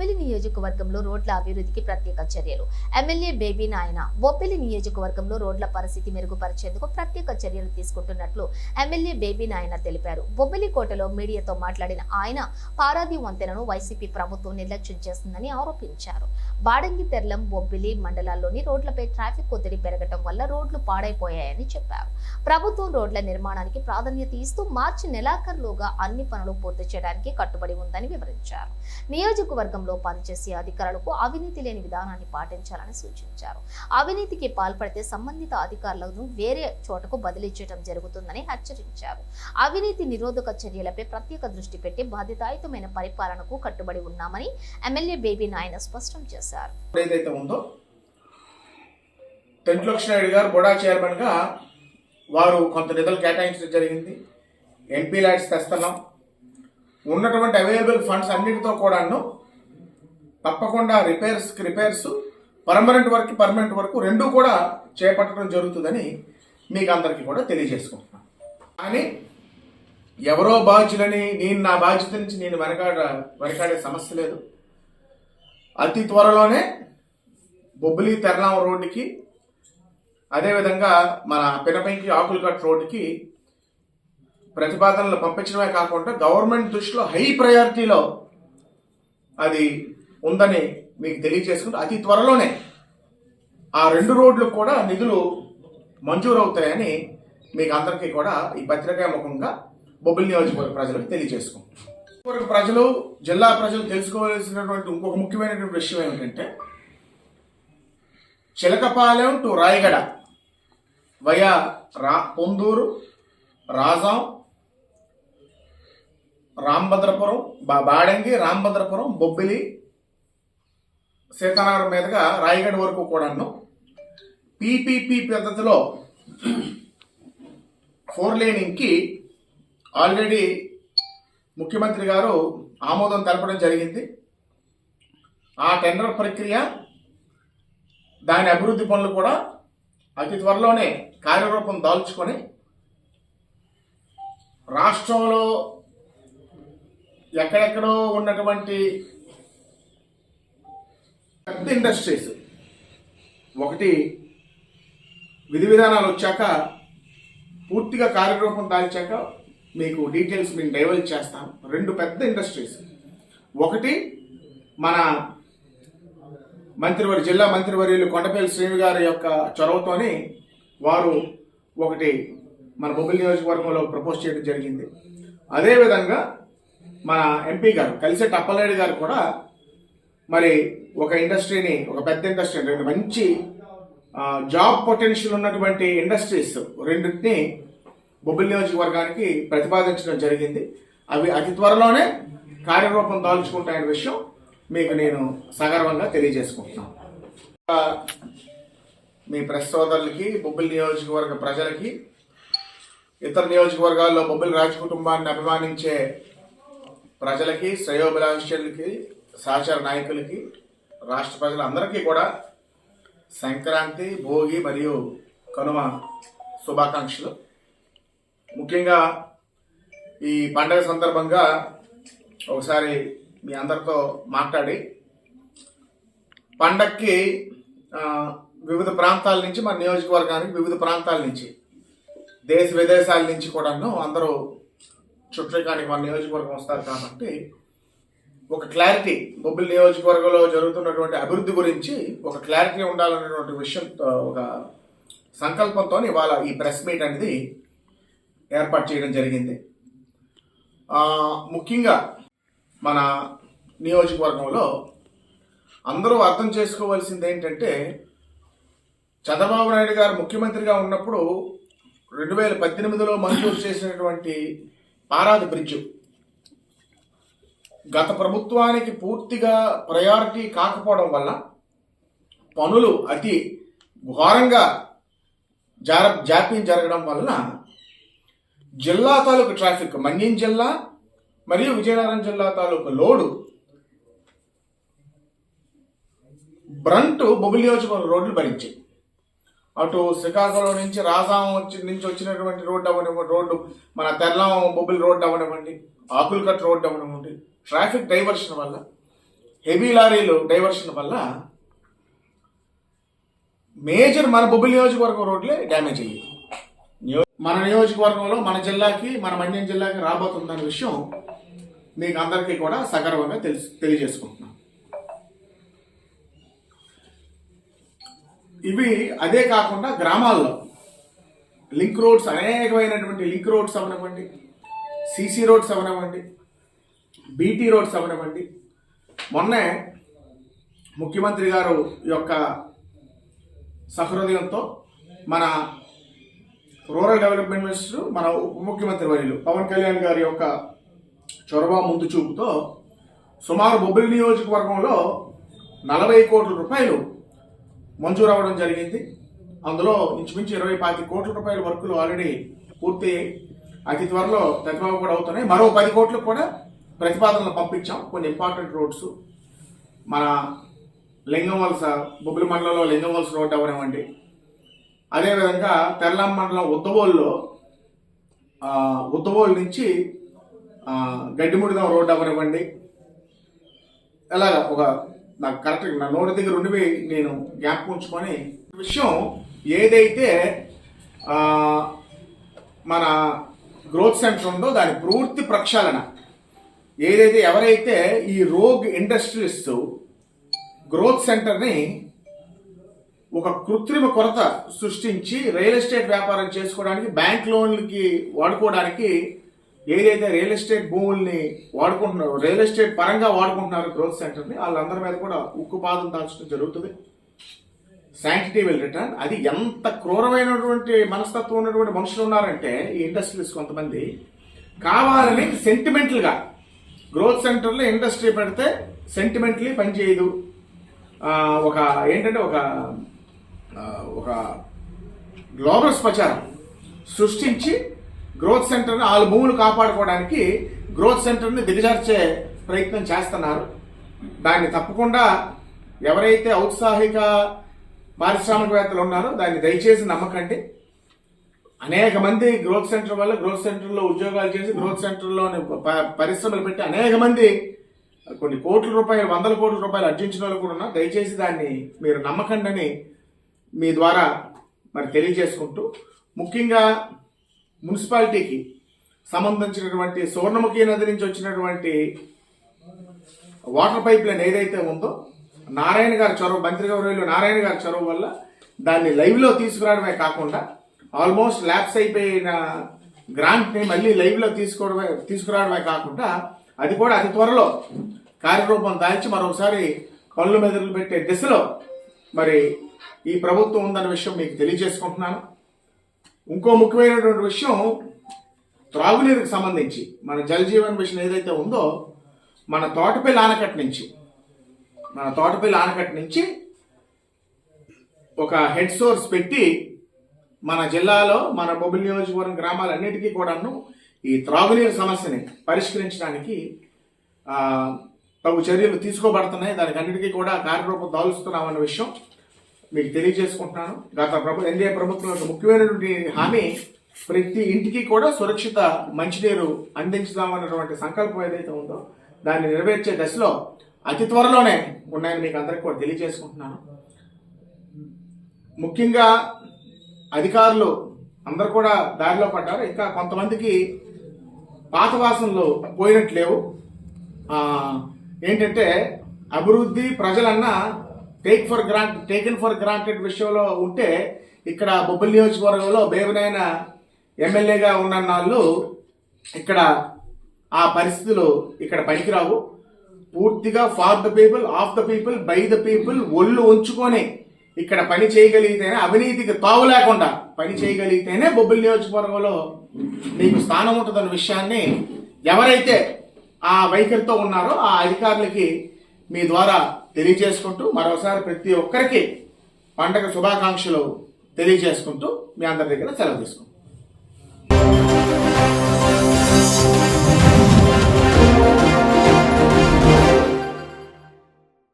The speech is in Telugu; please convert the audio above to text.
బొబ్బిలి నియోజకవర్గంలో రోడ్ల అభివృద్ధికి ప్రత్యేక చర్యలు. ఎమ్మెల్యే బేబీ నాయన బొబ్బిలి నియోజకవర్గంలో రోడ్ల పరిస్థితి మెరుగుపరిచేందుకు ప్రత్యేక చర్యలు తీసుకుంటున్నట్లు ఎమ్మెల్యే బేబీ నాయన తెలిపారు. బొబ్బిలి కోటలో మీడియాతో మాట్లాడిన ఆయన పారాది వంతెనను వైసీపీ ప్రభుత్వం నిర్లక్ష్యం చేస్తుందని ఆరోపించారు. బాడంగి తెర్లం బొబ్బిలి మండలాల్లోని రోడ్లపై ట్రాఫిక్ ఒత్తిడి పెరగడం వల్ల రోడ్లు పాడైపోయాయని చెప్పారు. ప్రభుత్వం రోడ్ల నిర్మాణానికి ప్రాధాన్యత ఇస్తూ మార్చి నెలాఖరులోగా అన్ని పనులు పూర్తి చేయడానికి కట్టుబడి ఉందని వివరించారు. నియోజకవర్గంలో పనిచేసే అధికారులకు అవినీతి లేని విధానాన్ని పాటించాలని సూచించారు. అవినీతికి పాల్పడితే సంబంధిత అధికారులను వేరే చోటకు బదిలీ చేయడం జరుగుతుందని హెచ్చరించారు. అవినీతి నిరోధక చర్యలపై ప్రత్యేక దృష్టి పెట్టి బాధ్యతాయుతమైన పరిపాలనకు కట్టుబడి ఉన్నామని ఎమ్మెల్యే బేబీ నాయన స్పష్టం చేశారు. ఏదైతే ఉందో టెంట్లక్ష్మణ్ గారు బొడా చైర్మన్ గా వారు కొంత నిధులు కేటాయించడం జరిగింది. ఎంపీ ల్యాడ్స్ తెస్తున్నాం, ఉన్నటువంటి అవైలబుల్ ఫండ్స్ అన్నిటితో కూడాను తప్పకుండా రిపేర్స్ పర్మనెంట్ వర్క్ రెండూ కూడా చేపట్టడం జరుగుతుందని మీకు అందరికీ కూడా తెలియజేసుకుంటున్నాను. కానీ ఎవరో బాధ్యులని నా బాధ్యత నుంచి నేను వెనకాడే సమస్య లేదు. అతి త్వరలోనే బొబ్బిలి తెర్లాం రోడ్డుకి, అదేవిధంగా మన పినపంకి ఆకులకట్ రోడ్డుకి ప్రతిపాదనలు పంపించడమే కాకుండా గవర్నమెంట్ దృష్టిలో హై ప్రయారిటీలో అది ఉందని మీకు తెలియజేసుకుంటూ అతి త్వరలోనే ఆ రెండు రోడ్లు కూడా నిధులు మంజూరు అవుతాయని మీకు అందరికీ కూడా ఈ పత్రికా ముఖంగా బొబ్బిలి నియోజకవర్గ ప్రజలకు తెలియజేసుకుంటాం. ప్రజలు, జిల్లా ప్రజలు తెలుసుకోవాల్సినటువంటి ఇంకొక ముఖ్యమైనటువంటి విషయం ఏమిటంటే చిలకపాలెం టు రాయగడ వయా పొందూరు, రాజాం, రాంభద్రపురం, బాడంగి, రాంభద్రపురం, బొబ్బిలి, సీతానగరం మీదుగా రాయగఢ వరకు కూడాను పీపీపీ పద్ధతిలో 4 లేనింగ్కి ఆల్రెడీ ముఖ్యమంత్రి గారు ఆమోదం తెలపడం జరిగింది. ఆ టెండర్ ప్రక్రియ, దాని అభివృద్ధి పనులు కూడా అతి త్వరలోనే కార్యరూపం దాల్చుకొని రాష్ట్రంలో ఎక్కడెక్కడో ఉన్నటువంటి పెద్ద ఇండస్ట్రీస్ ఒకటి విధి విధానాలు వచ్చాక పూర్తిగా కార్యరూపం దాల్చాక మీకు డీటెయిల్స్ నేను డైవర్ట్ చేస్తాను. 2 పెద్ద ఇండస్ట్రీస్, ఒకటి మన జిల్లా మంత్రివర్యులు కొండపల్లి శ్రీను గారి యొక్క చొరవతోని వారు ఒకటి మన బొబ్బిలి నియోజకవర్గంలో ప్రపోజ్ చేయడం జరిగింది. అదేవిధంగా మన ఎంపీ గారు కలిసెట్టి అప్పలనాయుడు గారు కూడా మరి ఒక ఇండస్ట్రీని, ఒక పెద్ద ఇండస్ట్రీ, 2 మంచి జాబ్ పొటెన్షియల్ ఉన్నటువంటి ఇండస్ట్రీస్ రెండింటిని బొబ్బిలి నియోజకవర్గానికి ప్రతిపాదించడం జరిగింది. అవి అతి త్వరలోనే కార్యరూపం దాల్చుకుంటాయనే విషయం మీకు నేను సగర్వంగా తెలియజేసుకుంటున్నాను. మీ ప్రెస్ సోదరులకి, బొబ్బిలి నియోజకవర్గ ప్రజలకి, ఇతర నియోజకవర్గాల్లో బొబ్బిలి రాజ కుటుంబాన్ని అభిమానించే ప్రజలకి, శ్రేయోభిలాషులకి, సహచర నాయకులకి, రాష్ట్ర ప్రజలందరికీ కూడా సంక్రాంతి, భోగి మరియు కనుమ శుభాకాంక్షలు. ముఖ్యంగా ఈ పండగ సందర్భంగా ఒకసారి మీ అందరితో మాట్లాడి పండగకి వివిధ ప్రాంతాల నుంచి, మన నియోజకవర్గానికి వివిధ ప్రాంతాల నుంచి, దేశ విదేశాల నుంచి కూడాను అందరూ చుట్టరికానికి మన నియోజకవర్గం వస్తారు. కాబట్టి ఒక క్లారిటీ, బొబ్బిలి నియోజకవర్గంలో జరుగుతున్నటువంటి అభివృద్ధి గురించి ఒక క్లారిటీ ఉండాలనేటువంటి విషయం, ఒక సంకల్పంతో ఇవాళ ఈ ప్రెస్ మీట్ అనేది ఏర్పాటు చేయడం జరిగింది. ముఖ్యంగా మన నియోజకవర్గంలో అందరూ అర్థం చేసుకోవాల్సింది ఏంటంటే, చంద్రబాబు నాయుడు గారు ముఖ్యమంత్రిగా ఉన్నప్పుడు 2018లో మంజూరు చేసినటువంటి పారాది బ్రిడ్జ్ గత ప్రభుత్వానికి పూర్తిగా ప్రయారిటీ కాకపోవడం వల్ల పనులు అతి ఘోరంగా జాప్యం జరగడం వలన జిల్లా తాలూకు ట్రాఫిక్, మన్యం జిల్లా మరియు విజయనగరం జిల్లా తాలూకు లోడు బ్రంట్ బొబ్బిలి నియోజకవర్గం రోడ్లు భరించాయి. అటు శ్రీకాకుళం నుంచి రాజాం నుంచి వచ్చినటువంటి రోడ్డు మన తెర్లాం బొబ్బిలి రోడ్డు అవనివ్వండి, ఆకులకట్ రోడ్డు అవనివ్వండి, ట్రాఫిక్ డైవర్షన్ వల్ల హెవీ లారీలు డైవర్షన్ వల్ల మేజర్ మన బొబ్బిలి నియోజకవర్గం రోడ్లే డ్యామేజ్ అయ్యాయి. మన నియోజకవర్గంలో మన జిల్లాకి మన మన్యం జిల్లాకి రాబోతుందనే విషయం మీకు అందరికీ కూడా సగర్వంగా తెలియజేసుకుంటున్నాం. ఇవి అదే కాకుండా గ్రామాల్లో లింక్ రోడ్స్, అనేకమైనటువంటి లింక్ రోడ్స్ అవనివ్వండి, సిసి రోడ్స్ అవనివ్వండి, బీటీ రోడ్స్ అవనివ్వండి. మొన్నే ముఖ్యమంత్రి గారు యొక్క సహృదయంతో మన రూరల్ డెవలప్మెంట్ మినిస్టర్, మన ఉప ముఖ్యమంత్రి వర్యులు పవన్ కళ్యాణ్ గారి యొక్క చొరవ ముందు చూపుతో సుమారు బొబ్బిలి నియోజకవర్గంలో 40 కోట్ల రూపాయలు మంజూరు అవ్వడం జరిగింది. అందులో ఇంచుమించు 25 కోట్ల రూపాయల వర్కులు ఆల్రెడీ పూర్తి అతి త్వరలో ప్రతిభావం కూడా అవుతున్నాయి. మరో 10 కోట్లకు కూడా ప్రతిపాదనలు పంపించాం. కొన్ని ఇంపార్టెంట్ రోడ్స్, మన లింగంవలస, బొబ్బిలి మండలంలో లింగంవలస రోడ్ అవనివ్వండి, అదేవిధంగా తెల్లం మండలం ఉద్దవోలు నుంచి గడ్డిముడిదం రోడ్ అవనివ్వండి. అలాగా ఒక నాకు కరెక్ట్ నా నోటి దగ్గర ఉండిపోయి నేను జ్ఞాపకం ఉంచుకొని విషయం ఏదైతే మన గ్రోత్ సెంటర్ ఉందో దాని పూర్తి ప్రక్షాళన, ఏదైతే ఎవరైతే ఈ రోగ్ ఇండస్ట్రియలిస్ట్ గ్రోత్ సెంటర్ని ఒక కృత్రిమ కొరత సృష్టించి రియల్ ఎస్టేట్ వ్యాపారం చేసుకోవడానికి, బ్యాంక్ లోన్లకి వాడుకోవడానికి ఏదైతే రియల్ ఎస్టేట్ భూముల్ని వాడుకుంటున్నారో, రియల్ ఎస్టేట్ పరంగా వాడుకుంటున్నారు గ్రోత్ సెంటర్ని, వాళ్ళందరి మీద కూడా ఉక్కుపాదం దాల్చడం జరుగుతుంది. Sanctity will return. అది ఎంత క్రూరమైనటువంటి మనస్తత్వం ఉన్నటువంటి మనుషులు ఉన్నారంటే ఈ ఇండస్ట్రీస్ కొంతమంది కావాలని సెంటిమెంటల్గా గ్రోత్ సెంటర్లో ఇండస్ట్రీ పెడితే సెంటిమెంటలీ పనిచేయదు, ఒక ఏంటంటే ఒక గ్లోబల్స్ ప్రచారం సృష్టించి గ్రోత్ సెంటర్ని వాళ్ళ భూములు కాపాడుకోవడానికి గ్రోత్ సెంటర్ని దిగజార్చే ప్రయత్నం చేస్తున్నారు. దాన్ని తప్పకుండా ఎవరైతే ఔత్సాహిక పారిశ్రామికవేత్తలు ఉన్నారో దాన్ని దయచేసి నమ్మకండి. అనేక మంది గ్రోత్ సెంటర్ వల్ల గ్రోత్ సెంటర్లో ఉద్యోగాలు చేసి గ్రోత్ సెంటర్లోని పరిశ్రమలు పెట్టి అనేక మంది కొన్ని కోట్ల రూపాయలు, 100 కోట్ల రూపాయలు అర్జించిన వాళ్ళు కూడా ఉన్నారు. దయచేసి దాన్ని మీరు నమ్మకండి అని మీ ద్వారా మరి తెలియజేసుకుంటూ, ముఖ్యంగా మున్సిపాలిటీకి సంబంధించినటువంటి సువర్ణముఖి నది నుంచి వచ్చినటువంటి వాటర్ పైప్ లైన్ ఏదైతే ఉందో, నారాయణ గారి చొరవ, మంత్రి గౌరవులు నారాయణ గారి చొరవ వల్ల దాన్ని లైవ్లో తీసుకురావడమే కాకుండా ఆల్మోస్ట్ ల్యాప్స్ అయిపోయిన గ్రాంట్ని మళ్ళీ లైవ్లో తీసుకురావడమే కాకుండా అది కూడా అతి త్వరలో కార్యరూపం దాల్చి మరొకసారి కళ్ళు మెదడులు పెట్టే దిశలో మరి ఈ ప్రభుత్వం ఉందన్న విషయం మీకు తెలియజేసుకుంటున్నాను. ఇంకో ముఖ్యమైనటువంటి విషయం, త్రాగునీరుకు సంబంధించి మన జల్ జీవన్ మిషన్ ఏదైతే ఉందో, మన తోటపల్లి ఆనకట్ట నుంచి ఒక హెడ్ సోర్స్ పెట్టి మన జిల్లాలో మన బొబ్బిలి నియోజకవర్గం గ్రామాలన్నిటికీ కూడాను ఈ త్రాగునీరు సమస్యని పరిష్కరించడానికి తగు చర్యలు తీసుకోబడుతున్నాయి. దానికి అన్నిటికీ కూడా కార్యరూపం దాల్చుతున్నామన్న విషయం మీకు తెలియజేసుకుంటున్నాను. ఎన్డీఏ ప్రభుత్వం యొక్క ముఖ్యమైనటువంటి హామీ ప్రతి ఇంటికి కూడా సురక్షిత మంచినీరు అందించుదామన్నటువంటి సంకల్పం ఏదైతే ఉందో దాన్ని నెరవేర్చే దశలో అతి త్వరలోనే ఉన్నాయని మీకు అందరికీ కూడా తెలియజేసుకుంటున్నాను. ముఖ్యంగా అధికారులు అందరు కూడా దారిలో పడ్డారు. ఇంకా కొంతమందికి పాత వాసనలు పోయినట్లేవు. ఏంటంటే అభివృద్ధి ప్రజలన్నా టేకెన్ ఫర్ గ్రాంటెడ్ విషయంలో ఉంటే, ఇక్కడ బొబ్బిలి నియోజకవర్గంలో బేబినాయన ఎమ్మెల్యేగా ఉన్న వాళ్ళు ఇక్కడ ఆ పరిస్థితులు ఇక్కడ పనికిరావు. పూర్తిగా for the people, of the people, by the people ఒళ్ళు ఉంచుకొని ఇక్కడ పని చేయగలిగితేనే, అవినీతికి తావు లేకుండా పని చేయగలిగితేనే బొబ్బిలి నియోజకవర్గంలో మీకు స్థానం ఉంటుందన్న విషయాన్ని ఎవరైతే ఆ వైఖరితో ఉన్నారో ఆ అధికారులకి మీ ద్వారా తెలియజేసుకుంటూ, మరోసారి ప్రతి ఒక్కరికి పండగ శుభాకాంక్షలు తెలియజేసుకుంటూ మీ అందరి దగ్గర సెలవు తీసుకుంటాం.